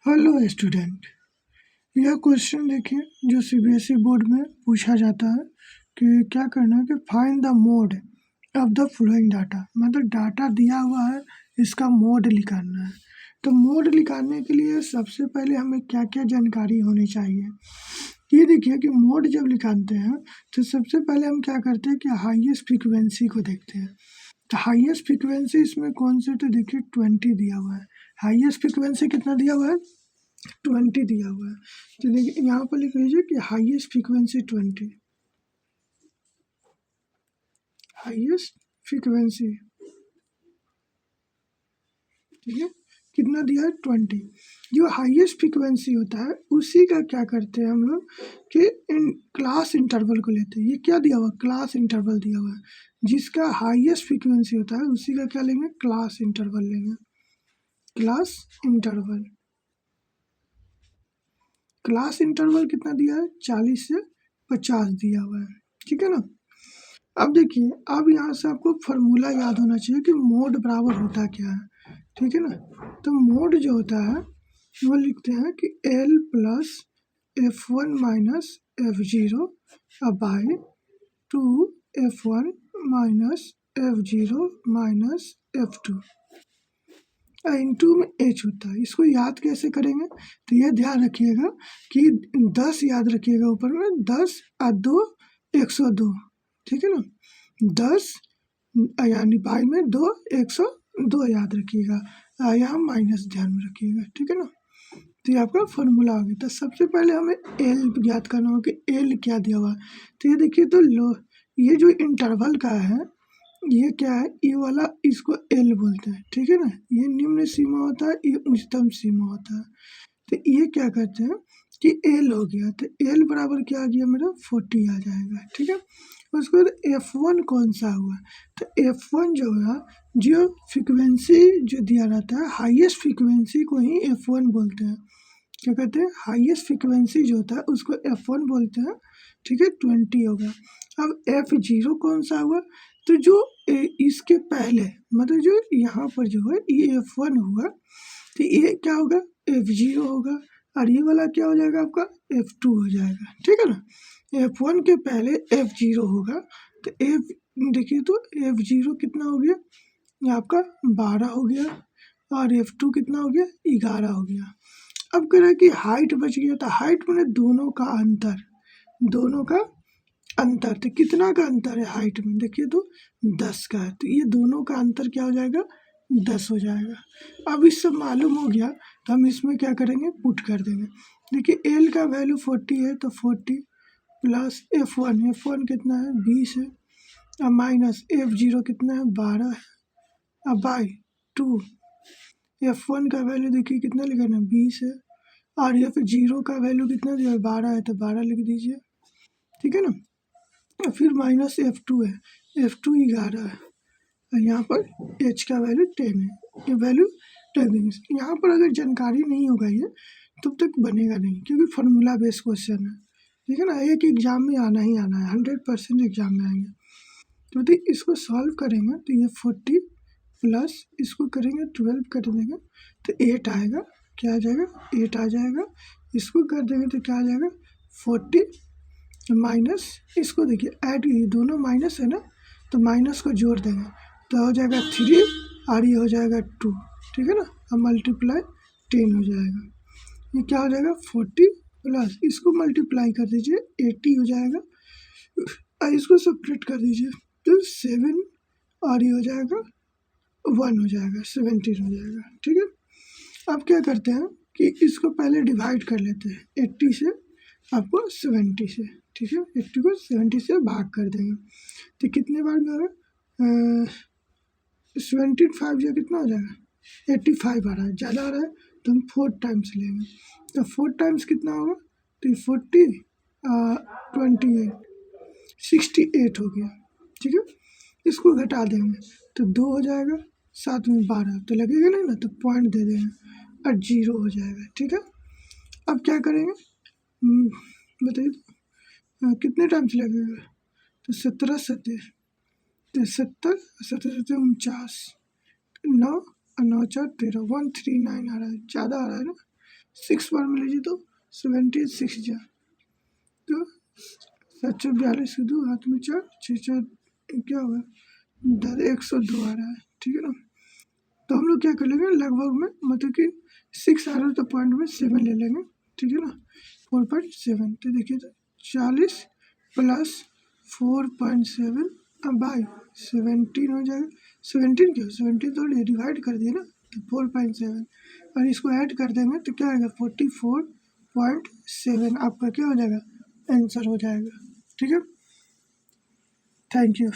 Hello student. यह question देखिए जो सीबीएसई बोर्ड में पूछा जाता है कि क्या करना है कि find the mode of the flowing data, मतलब डाटा दिया हुआ है, इसका मोड निकालना है। तो मोड निकालने के लिए सबसे पहले हमें क्या क्या जानकारी होनी चाहिए। ये देखिए कि मोड जब निकालते हैं तो सबसे पहले हम क्या करते हैं कि हाईएस्ट फ्रीक्वेंसी को देखते हैं। तो हाईएस्ट फ्रीक्वेंसी इसमें कौन सी, तो देखिए 20 दिया हुआ है। हाईएस्ट फ्रीक्वेंसी कितना दिया हुआ है, 20 दिया हुआ है। तो देखिए यहाँ पर लिख लीजिए कि हाईएस्ट फ्रीक्वेंसी 20, हाईएस्ट फ्रीक्वेंसी, ठीक है, कितना दिया है 20। जो हाईएस्ट फ्रीक्वेंसी होता है उसी का क्या करते हैं हम लोग कि इन क्लास इंटरवल को लेते हैं। ये क्या दिया हुआ, क्लास इंटरवल दिया हुआ है। जिसका हाईएस्ट फ्रीक्वेंसी होता है उसी का क्या लेंगे, क्लास इंटरवल लेंगे। क्लास इंटरवल, क्लास इंटरवल कितना दिया है, 40 से 50 दिया हुआ है, ठीक है ना। अब देखिए, अब यहाँ से आपको फार्मूला याद होना चाहिए कि मोड बराबर होता क्या है, ठीक है ना। तो मोड जो होता है वो लिखते हैं कि L plus F1 minus F0 by 2 F1 minus F0 minus F2 into में H होता है। इसको याद कैसे करेंगे, तो ये ध्यान रखिएगा कि 10 याद रखिएगा ऊपर में, 10 और 2 102, ठीक है ना। 10 यानी बाई में 2 102 याद रखिएगा, यहाँ माइनस ध्यान में रखिएगा, ठीक है ना। तो ये आपका फॉर्मूला आ गया। तो सबसे पहले हमें एल ज्ञात करना होगा कि एल क्या दिया हुआ है। तो ये देखिए, तो लो ये जो इंटरवल का है ये क्या है, ये वाला इसको एल बोलते हैं, ठीक है ना। ये निम्न सीमा होता है, ये उच्चतम सीमा होता है। तो ये क्या कहते हैं कि एल हो गया। तो एल बराबर क्या आ गया मेरा, 40 आ जाएगा, ठीक है। उसके बाद F1 कौन सा हुआ, तो F1 जो है, जो फ्रिक्वेंसी जो दिया रहता है, हाईएस्ट फ्रिक्वेंसी को ही F1 बोलते हैं। क्या कहते हैं, हाईएस्ट फ्रिक्वेंसी जो होता है उसको F1 बोलते हैं, ठीक है। 20 होगा। अब F0 कौन सा हुआ, तो जो इसके पहले, मतलब जो यहाँ पर जो है ये F1 हुआ, तो ये क्या होगा, F0 होगा, और ये वाला क्या हो जाएगा आपका, F2 हो जाएगा, ठीक है ना। F1 के पहले F0 होगा, तो F देखिए, तो F0 कितना हो गया, ये आपका 12 हो गया, और F2 कितना हो गया, 11 हो गया। अब कह रहा है कि हाइट बच गया, तो हाइट मैंने दोनों का अंतर, दोनों का अंतर, तो कितना का अंतर है हाइट में, देखिए तो 10 का है। तो ये दोनों का अंतर क्या हो जाएगा, 10 हो जाएगा। अब इससे मालूम हो गया तो हम इसमें क्या करेंगे, पुट कर देंगे। देखिए एल का वैल्यू 40 है, तो 40 प्लस F1 कितना है, 20 है, अब माइनस F0 कितना है, 12 है, अब बाई 2 F1 का वैल्यू देखिए कितना लिखा है, 20 है, और F0 का वैल्यू कितना दिया है, 12 है, तो 12 लिख दीजिए, ठीक है ना। फिर माइनस F2 है, F2 11 है, और यहाँ पर H का वैल्यू 10 है, ये वैल्यू 10 देंगे। यहाँ पर अगर जानकारी नहीं होगा ये तब तक बनेगा नहीं, क्योंकि फार्मूला बेस्ड क्वेश्चन है, ठीक है ना। एक एग्जाम में आना ही आना है, 100% एग्जाम में आएंगे। तो देखिए इसको सॉल्व करेंगे तो ये 40 प्लस इसको करेंगे 12 कर देंगे तो 8 आएगा, क्या आ जाएगा, 8 आ जाएगा। इसको कर देंगे तो क्या आ जाएगा, 40 माइनस, इसको देखिए ऐड, ये दोनों माइनस है ना, तो माइनस को जोड़ देंगे तो हो जाएगा 3, और ये हो जाएगा 2, ठीक है ना। अब मल्टीप्लाई 10 हो जाएगा, ये क्या हो जाएगा 40 प्लस इसको मल्टीप्लाई कर दीजिए 80 हो जाएगा, और इसको सब्ट्रैक्ट कर दीजिए तो 7, और ये हो जाएगा 1 हो जाएगा, 17 हो जाएगा, ठीक है। अब क्या करते हैं कि इसको पहले डिवाइड कर लेते हैं 80 से, आपको 70 से, ठीक है। 80 को 70 से भाग कर देंगे तो कितने बार में होगा, 75 जो कितना हो जाएगा, 85 आ रहा है, ज़्यादा आ रहा है तो हम 4 टाइम्स लेंगे, तो 4 टाइम्स कितना होगा, तो 40 28 68 हो गया, ठीक है। इसको घटा देंगे तो 2 हो जाएगा, साथ में 12 तो लगेगा नहीं ना, तो पॉइंट दे देंगे और 0 हो जाएगा, ठीक है। अब क्या करेंगे, बताइए कितने टाइम्स लगेगा, तो 17 सत्तर, तो 70 70 70 49, 9 9 4 13, 139 आ रहा है, ज़्यादा आ रहा है ना, 6 बार में लीजिए तो 76 जा, तो 742 के 2 हाथ में 4, 6 क्या होगा 102 आ रहा है, ठीक है ना। तो हम लोग क्या कर लेंगे लगभग में, मतलब कि 6 आ रहा है तो पॉइंट में 7 ले लेंगे, ठीक है ना। 4.7 तो देखिए तो 40 प्लस 4.7 बाई 17 हो जाएगा। 17 क्यों, 17 तो डिवाइड कर दिए ना, तो 4.7 और इसको ऐड कर देंगे तो क्या आएगा 44.7 आपका क्या हो जाएगा आंसर हो जाएगा, ठीक है। Thank you.